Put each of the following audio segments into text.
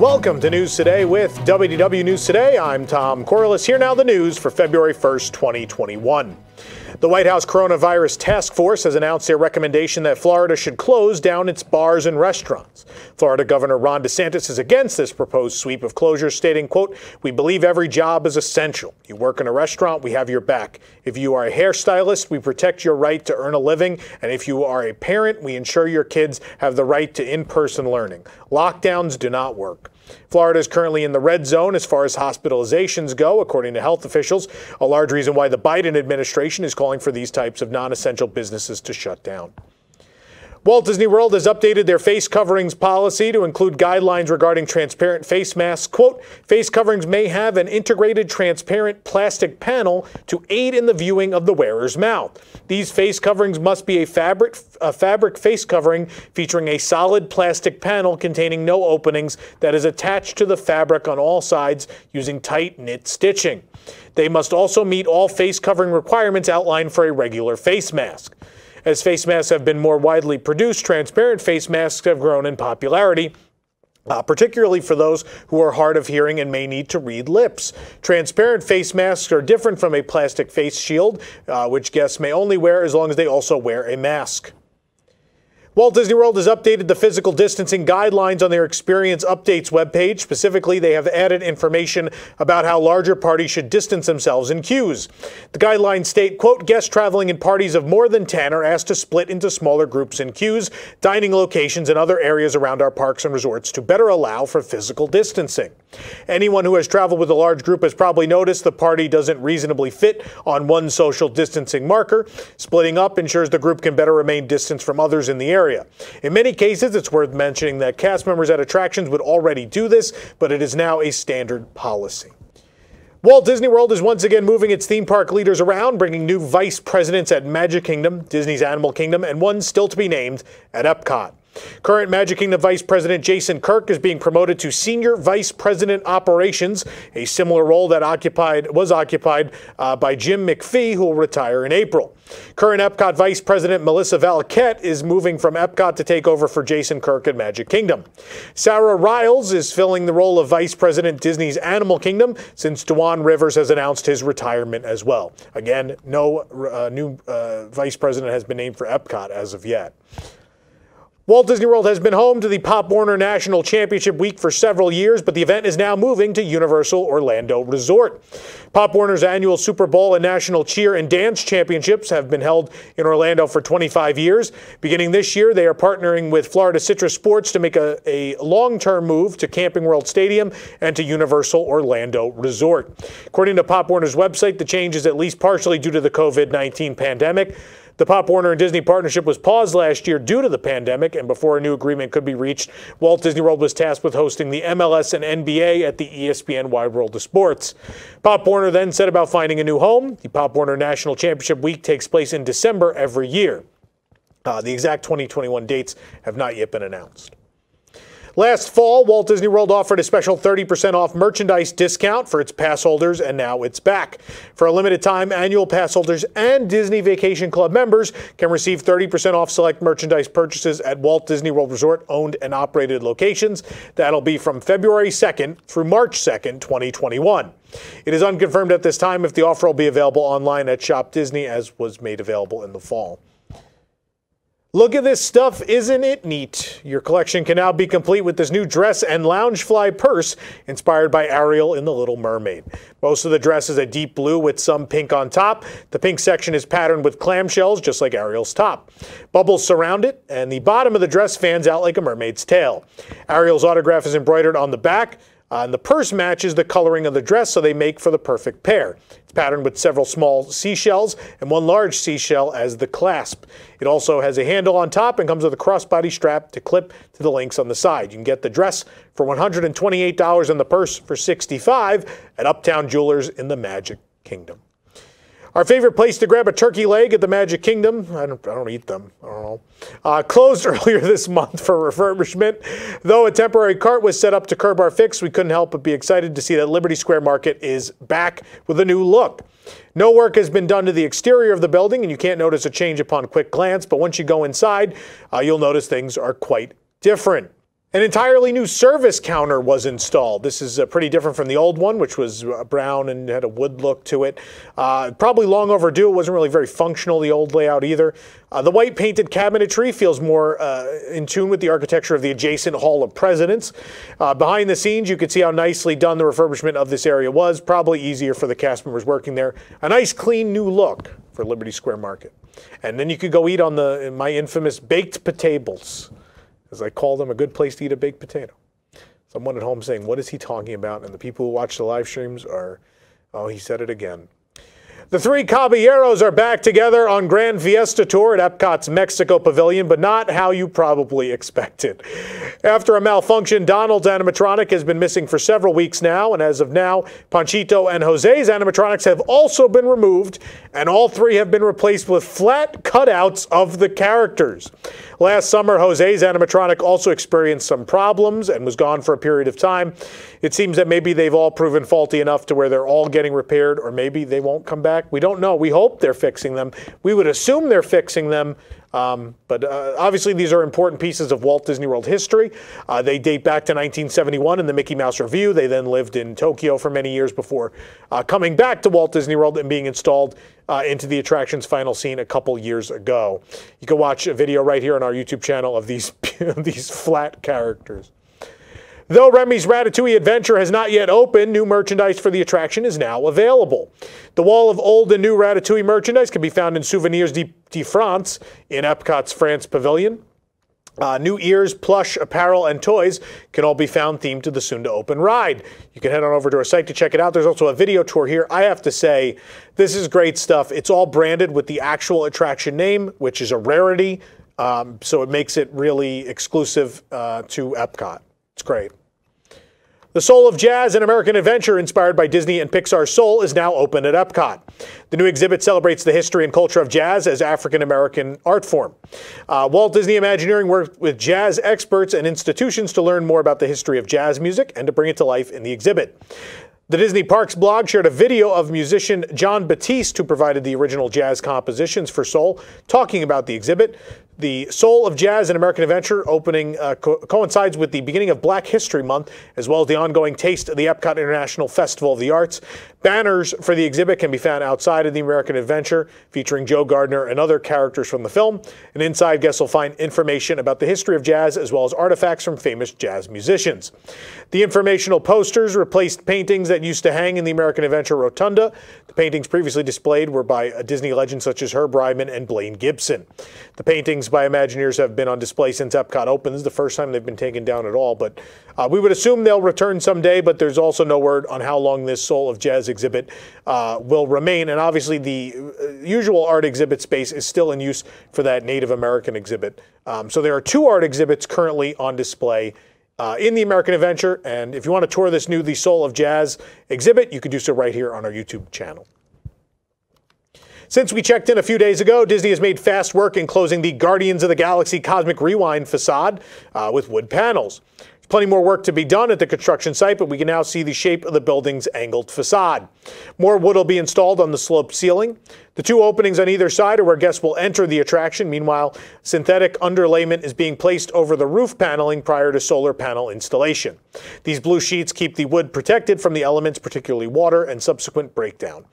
Welcome to News Today with WDW News Today. I'm Tom Corliss. Here now the news for February 1st, 2021. The White House Coronavirus Task Force has announced their recommendation that Florida should close down its bars and restaurants. Florida Governor Ron DeSantis is against this proposed sweep of closures, stating, quote, "We believe every job is essential. You work in a restaurant, we have your back. If you are a hairstylist, we protect your right to earn a living. And if you are a parent, we ensure your kids have the right to in-person learning. Lockdowns do not work." Florida is currently in the red zone as far as hospitalizations go, according to health officials, a large reason why the Biden administration is calling for these types of non-essential businesses to shut down. Walt Disney World has updated their face coverings policy to include guidelines regarding transparent face masks. Quote, "Face coverings may have an integrated transparent plastic panel to aid in the viewing of the wearer's mouth. These face coverings must be a fabric face covering featuring a solid plastic panel containing no openings that is attached to the fabric on all sides using tight knit stitching. They must also meet all face covering requirements outlined for a regular face mask. As face masks have been more widely produced, transparent face masks have grown in popularity, particularly for those who are hard of hearing and may need to read lips. Transparent face masks are different from a plastic face shield, which guests may only wear as long as they also wear a mask. Walt Disney World has updated the physical distancing guidelines on their Experience Updates webpage. Specifically, they have added information about how larger parties should distance themselves in queues. The guidelines state, quote, "Guests traveling in parties of more than 10 are asked to split into smaller groups in queues, dining locations, and other areas around our parks and resorts to better allow for physical distancing. Anyone who has traveled with a large group has probably noticed the party doesn't reasonably fit on one social distancing marker. Splitting up ensures the group can better remain distanced from others in the area. In many cases, it's worth mentioning that cast members at attractions would already do this, but it is now a standard policy." Walt Disney World is once again moving its theme park leaders around, bringing new vice presidents at Magic Kingdom, Disney's Animal Kingdom, and one still to be named at Epcot. Current Magic Kingdom Vice President Jason Kirk is being promoted to Senior Vice President Operations, a similar role that was occupied by Jim McPhee, who will retire in April. Current Epcot Vice President Melissa Valquette is moving from Epcot to take over for Jason Kirk at Magic Kingdom. Sarah Riles is filling the role of Vice President Disney's Animal Kingdom since Dwan Rivers has announced his retirement as well. Again, no new Vice President has been named for Epcot as of yet. Walt Disney World has been home to the Pop Warner National Championship Week for several years, but the event is now moving to Universal Orlando Resort. Pop Warner's annual Super Bowl and National Cheer and Dance Championships have been held in Orlando for 25 years. Beginning this year, they are partnering with Florida Citrus Sports to make a long-term move to Camping World Stadium and to Universal Orlando Resort. According to Pop Warner's website, the change is at least partially due to the COVID-19 pandemic. The Pop Warner and Disney partnership was paused last year due to the pandemic, and before a new agreement could be reached, Walt Disney World was tasked with hosting the MLS and NBA at the ESPN Wide World of Sports. Pop Warner then set about finding a new home. The Pop Warner National Championship Week takes place in December every year. The exact 2021 dates have not yet been announced. Last fall, Walt Disney World offered a special 30% off merchandise discount for its pass holders, and now it's back. For a limited time, annual pass holders and Disney Vacation Club members can receive 30% off select merchandise purchases at Walt Disney World Resort owned and operated locations. That'll be from February 2nd through March 2nd, 2021. It is unconfirmed at this time if the offer will be available online at Shop Disney, as was made available in the fall. Look at this stuff, isn't it neat? Your collection can now be complete with this new dress and Loungefly purse inspired by Ariel in The Little Mermaid. Most of the dress is a deep blue with some pink on top. The pink section is patterned with clamshells, just like Ariel's top. Bubbles surround it, and the bottom of the dress fans out like a mermaid's tail. Ariel's autograph is embroidered on the back. And the purse matches the coloring of the dress, so they make for the perfect pair. It's patterned with several small seashells and one large seashell as the clasp. It also has a handle on top and comes with a crossbody strap to clip to the links on the side. You can get the dress for $128 and the purse for $65 at Uptown Jewelers in the Magic Kingdom. Our favorite place to grab a turkey leg at the Magic Kingdom, I don't eat them, I don't know, closed earlier this month for refurbishment. Though a temporary cart was set up to curb our fix, we couldn't help but be excited to see that Liberty Square Market is back with a new look. No work has been done to the exterior of the building, and you can't notice a change upon quick glance, but once you go inside, you'll notice things are quite different. An entirely new service counter was installed. This is pretty different from the old one, which was brown and had a wood look to it. Probably long overdue. It wasn't really very functional, the old layout either. The white painted cabinetry feels more in tune with the architecture of the adjacent Hall of Presidents. Behind the scenes, you could see how nicely done the refurbishment of this area was. Probably easier for the cast members working there. A nice, clean, new look for Liberty Square Market. And then you could go eat on my infamous baked potatoes. As I call them, a good place to eat a baked potato. Someone at home saying, what is he talking about? And the people who watch the live streams are, oh, he said it again. The three Caballeros are back together on Grand Fiesta Tour at Epcot's Mexico Pavilion, but not how you probably expected. After a malfunction, Donald's animatronic has been missing for several weeks now, and as of now, Panchito and Jose's animatronics have also been removed, and all three have been replaced with flat cutouts of the characters. Last summer, Jose's animatronic also experienced some problems and was gone for a period of time. It seems that maybe they've all proven faulty enough to where they're all getting repaired, or maybe they won't come back. We don't know. We hope they're fixing them. We would assume they're fixing them. But obviously, these are important pieces of Walt Disney World history. They date back to 1971 in the Mickey Mouse Revue. They then lived in Tokyo for many years before coming back to Walt Disney World and being installed into the attraction's final scene a couple years ago. You can watch a video right here on our YouTube channel of these, these flat characters. Though Remy's Ratatouille Adventure has not yet opened, new merchandise for the attraction is now available. The wall of old and new Ratatouille merchandise can be found in Souvenirs de France in Epcot's France Pavilion. New ears, plush, apparel, and toys can all be found themed to the soon-to-open ride. You can head on over to our site to check it out. There's also a video tour here. I have to say, this is great stuff. It's all branded with the actual attraction name, which is a rarity, so it makes it really exclusive to Epcot. It's great. The Soul of Jazz, an American adventure inspired by Disney and Pixar's Soul, is now open at Epcot. The new exhibit celebrates the history and culture of jazz as African-American art form. Walt Disney Imagineering worked with jazz experts and institutions to learn more about the history of jazz music and to bring it to life in the exhibit. The Disney Parks blog shared a video of musician John Batiste, who provided the original jazz compositions for Soul, talking about the exhibit. The Soul of Jazz, an American Adventure opening coincides with the beginning of Black History Month, as well as the ongoing Taste of the Epcot International Festival of the Arts. Banners for the exhibit can be found outside of the American Adventure, featuring Joe Gardner and other characters from the film. And inside, guests will find information about the history of jazz, as well as artifacts from famous jazz musicians. The informational posters replaced paintings that used to hang in the American Adventure Rotunda. The paintings previously displayed were by Disney legends such as Herb Ryman and Blaine Gibson. The paintings by Imagineers have been on display since Epcot opened. This is the first time they've been taken down at all, but we would assume they'll return someday, but there's also no word on how long this Soul of Jazz exhibit will remain. And obviously the usual art exhibit space is still in use for that Native American exhibit. So there are two art exhibits currently on display in the American Adventure, and if you want to tour this new The Soul of Jazz exhibit, you can do so right here on our YouTube channel. Since we checked in a few days ago, Disney has made fast work in closing the Guardians of the Galaxy Cosmic Rewind facade with wood panels. There's plenty more work to be done at the construction site, but we can now see the shape of the building's angled facade. More wood will be installed on the sloped ceiling. The two openings on either side are where guests will enter the attraction. Meanwhile, synthetic underlayment is being placed over the roof paneling prior to solar panel installation. These blue sheets keep the wood protected from the elements, particularly water, and subsequent breakdown.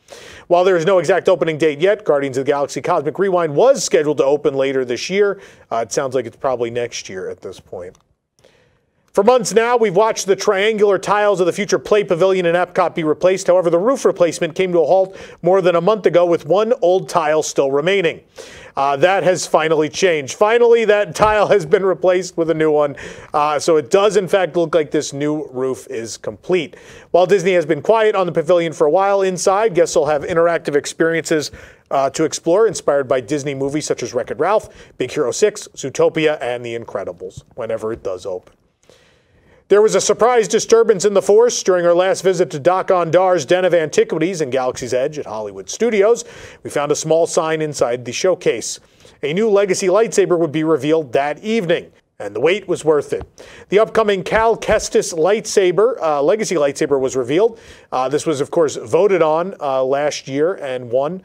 While there is no exact opening date yet, Guardians of the Galaxy Cosmic Rewind was scheduled to open later this year. It sounds like it's probably next year at this point. For months now, we've watched the triangular tiles of the future Play Pavilion in Epcot be replaced. However, the roof replacement came to a halt more than a month ago with one old tile still remaining. That has finally changed. Finally, that tile has been replaced with a new one. So it does, in fact, look like this new roof is complete. While Disney has been quiet on the pavilion for a while, inside, guests will have interactive experiences to explore, inspired by Disney movies such as Wreck-It Ralph, Big Hero 6, Zootopia, and The Incredibles, whenever it does open. There was a surprise disturbance in the force during our last visit to Doc Ondar's Den of Antiquities in Galaxy's Edge at Hollywood Studios. We found a small sign inside the showcase. A new Legacy Lightsaber would be revealed that evening, and the wait was worth it. The upcoming Cal Kestis lightsaber, Legacy Lightsaber, was revealed. This was, of course, voted on last year and won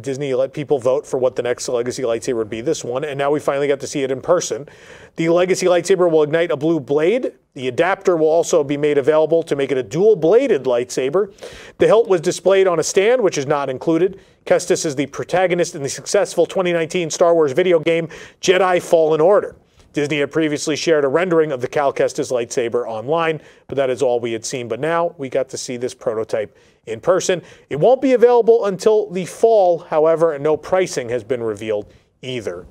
Disney let people vote for what the next Legacy Lightsaber would be, this one, and now we finally got to see it in person. The Legacy Lightsaber will ignite a blue blade. The adapter will also be made available to make it a dual-bladed lightsaber. The hilt was displayed on a stand, which is not included. Kestis is the protagonist in the successful 2019 Star Wars video game Jedi Fallen Order. Disney had previously shared a rendering of the Cal Kestis lightsaber online, but that is all we had seen. But now we got to see this prototype in person. It won't be available until the fall, however, and no pricing has been revealed either.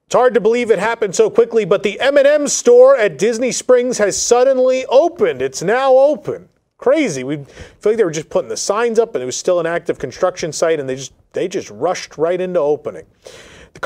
It's hard to believe it happened so quickly, but the M&M store at Disney Springs has suddenly opened. It's now open. Crazy. We feel like they were just putting the signs up and it was still an active construction site, and they just rushed right into opening. The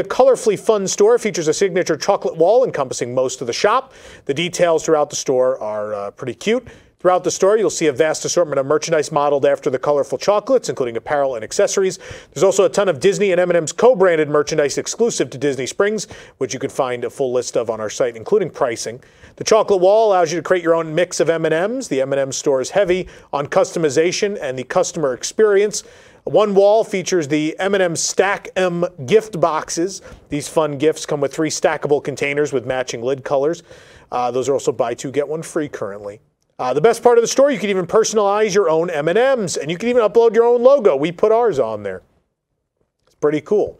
colorfully fun store features a signature chocolate wall encompassing most of the shop. The details throughout the store are pretty cute. Throughout the store, you'll see a vast assortment of merchandise modeled after the colorful chocolates, including apparel and accessories. There's also a ton of Disney and M&M's co-branded merchandise exclusive to Disney Springs, which you can find a full list of on our site, including pricing. The chocolate wall allows you to create your own mix of M&Ms. The M&M store is heavy on customization and the customer experience. One wall features the M&M Stack M gift boxes. These fun gifts come with 3 stackable containers with matching lid colors. Those are also buy 2, get 1 free currently. The best part of the store, you can even personalize your own M&Ms, and you can even upload your own logo. We put ours on there. It's pretty cool.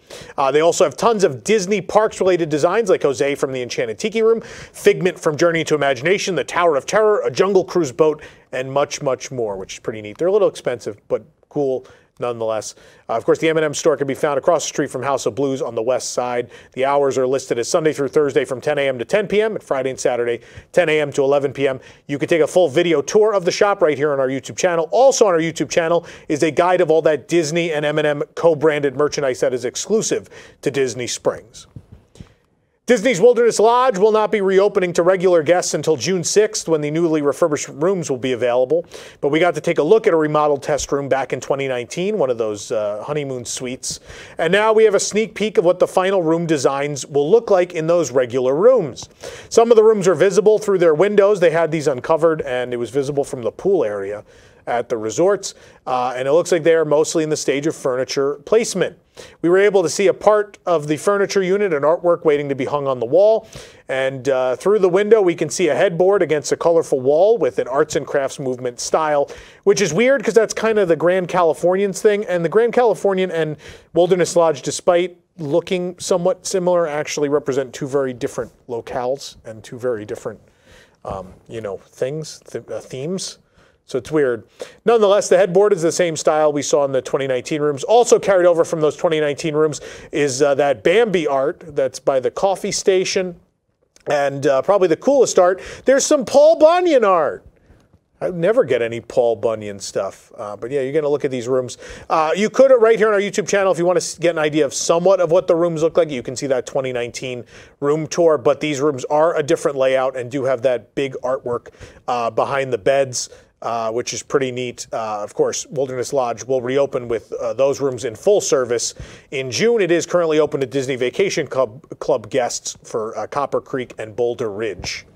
They also have tons of Disney Parks-related designs, like Jose from the Enchanted Tiki Room, Figment from Journey into Imagination, the Tower of Terror, a Jungle Cruise boat, and much, much more, which is pretty neat. They're a little expensive, but cool nonetheless. Of course, the M&M store can be found across the street from House of Blues on the west side. The hours are listed as Sunday through Thursday from 10 a.m. to 10 p.m. and Friday and Saturday 10 a.m. to 11 p.m. You can take a full video tour of the shop right here on our YouTube channel. Also on our YouTube channel is a guide of all that Disney and M&M co-branded merchandise that is exclusive to Disney Springs. Disney's Wilderness Lodge will not be reopening to regular guests until June 6th, when the newly refurbished rooms will be available. But we got to take a look at a remodeled test room back in 2019, one of those honeymoon suites. And now we have a sneak peek of what the final room designs will look like in those regular rooms. Some of the rooms are visible through their windows. They had these uncovered, and it was visible from the pool area at the resorts. And it looks like they are mostly in the stage of furniture placement. We were able to see a part of the furniture unit and artwork waiting to be hung on the wall. And through the window, we can see a headboard against a colorful wall with an arts and crafts movement style, which is weird because that's kind of the Grand Californians thing. And the Grand Californian and Wilderness Lodge, despite looking somewhat similar, actually represent 2 very different locales and 2 very different, themes. So it's weird. Nonetheless, the headboard is the same style we saw in the 2019 rooms. Also carried over from those 2019 rooms is that Bambi art that's by the coffee station. And probably the coolest art, there's some Paul Bunyan art. I never get any Paul Bunyan stuff. But yeah, you're going to look at these rooms. You could, right here on our YouTube channel, if you want to get an idea of somewhat of what the rooms look like, you can see that 2019 room tour. But these rooms are a different layout and do have that big artwork behind the beds. Which is pretty neat. Of course, Wilderness Lodge will reopen with those rooms in full service in June. It is currently open to Disney Vacation Club guests for Copper Creek and Boulder Ridge.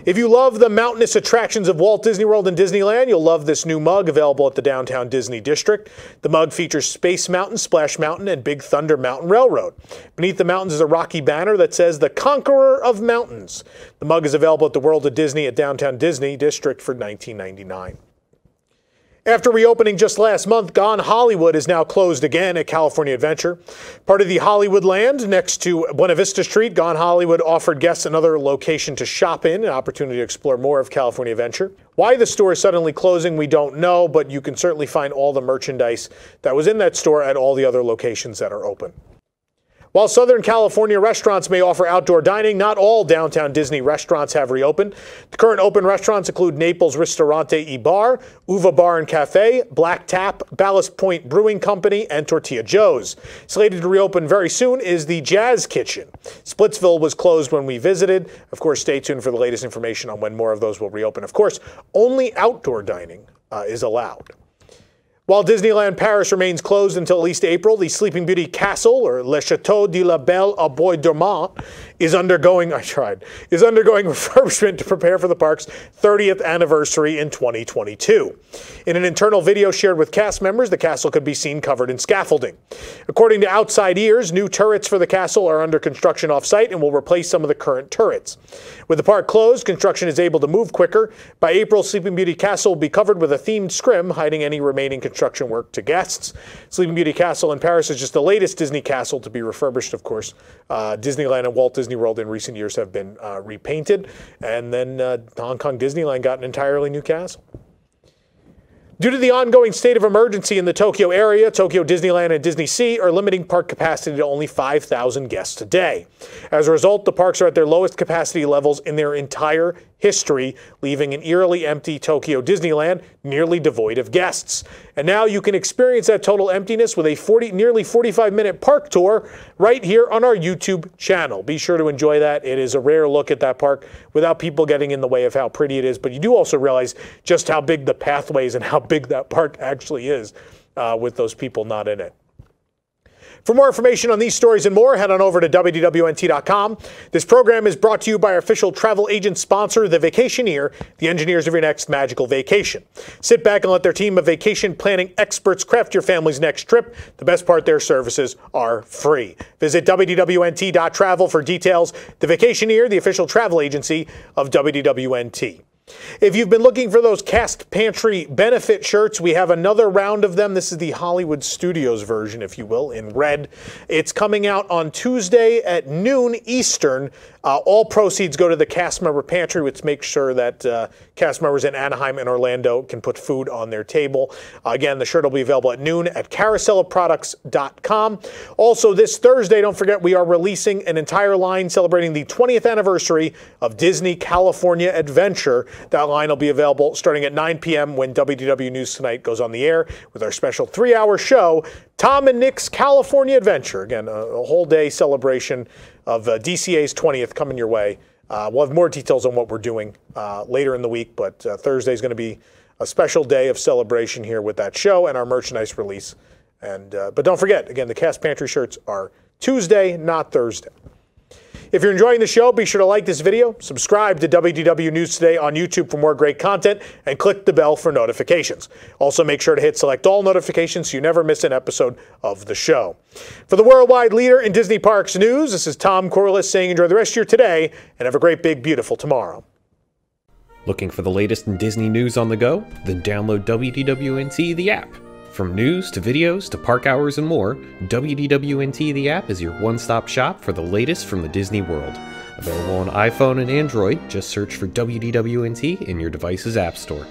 If you love the mountainous attractions of Walt Disney World and Disneyland, you'll love this new mug available at the Downtown Disney District. The mug features Space Mountain, Splash Mountain, and Big Thunder Mountain Railroad. Beneath the mountains is a rocky banner that says the Conqueror of Mountains. The mug is available at the World of Disney at Downtown Disney District for $19.99. After reopening just last month, Gone Hollywood is now closed again at California Adventure. Part of the Hollywood Land next to Buena Vista Street, Gone Hollywood offered guests another location to shop in, an opportunity to explore more of California Adventure. Why the store is suddenly closing, we don't know, but you can certainly find all the merchandise that was in that store at all the other locations that are open. While Southern California restaurants may offer outdoor dining, not all downtown Disney restaurants have reopened. The current open restaurants include Naples Ristorante y Bar, Uva Bar and Cafe, Black Tap, Ballast Point Brewing Company, and Tortilla Joe's. Slated to reopen very soon is the Jazz Kitchen. Splitsville was closed when we visited. Of course, stay tuned for the latest information on when more of those will reopen. Of course, only outdoor dining is allowed. While Disneyland Paris remains closed until at least April, the Sleeping Beauty Castle, or Le Château de la Belle au Bois Dormant, is undergoing refurbishment to prepare for the park's 30th anniversary in 2022. In an internal video shared with cast members, the castle could be seen covered in scaffolding. According to outside ears, new turrets for the castle are under construction off-site and will replace some of the current turrets. With the park closed, construction is able to move quicker. By April, Sleeping Beauty Castle will be covered with a themed scrim, hiding any remaining construction work to guests. Sleeping Beauty Castle in Paris is just the latest Disney castle to be refurbished, of course. Disneyland and Walt Disney World in recent years have been repainted, and then Hong Kong Disneyland got an entirely new castle. Due to the ongoing state of emergency in the Tokyo area, Tokyo Disneyland and Disney Sea are limiting park capacity to only 5,000 guests a day. As a result, the parks are at their lowest capacity levels in their entire history, leaving an eerily empty Tokyo Disneyland nearly devoid of guests. And now you can experience that total emptiness with a nearly 45-minute park tour right here on our YouTube channel. Be sure to enjoy that. It is a rare look at that park without people getting in the way of how pretty it is, but you do also realize just how big the pathways and how big that park actually is with those people not in it. For more information on these stories and more, head on over to WDWNT.com. This program is brought to you by our official travel agent sponsor, The Vacationeer, the engineers of your next magical vacation. Sit back and let their team of vacation planning experts craft your family's next trip. The best part, their services are free. Visit WDWNT.travel for details. The Vacationeer, the official travel agency of WDWNT. If you've been looking for those Cast Pantry benefit shirts, we have another round of them. This is the Hollywood Studios version, if you will, in red. It's coming out on Tuesday at noon Eastern. All proceeds go to the cast member pantry, which makes sure that cast members in Anaheim and Orlando can put food on their table. Again, the shirt will be available at noon at carouselofproducts.com. Also, this Thursday, don't forget, we are releasing an entire line celebrating the 20th anniversary of Disney California Adventure. That line will be available starting at 9 p.m. when WDW News Tonight goes on the air with our special 3-hour show, Tom and Nick's California Adventure. Again, a whole day celebration of DCA's 20th coming your way. We'll have more details on what we're doing later in the week, but Thursday is going to be a special day of celebration here with that show and our merchandise release. And but don't forget, again, the Cast Pantry shirts are Tuesday, not Thursday. If you're enjoying the show, be sure to like this video, subscribe to WDW News Today on YouTube for more great content, and click the bell for notifications. Also, make sure to hit select all notifications so you never miss an episode of the show. For the worldwide leader in Disney Parks news, this is Tom Corliss saying enjoy the rest of your today and have a great, big, beautiful tomorrow. Looking for the latest in Disney news on the go? Then download WDWNT the app. From news to videos to park hours and more, WDWNT the app is your one-stop shop for the latest from the Disney world. Available on iPhone and Android, just search for WDWNT in your device's app store.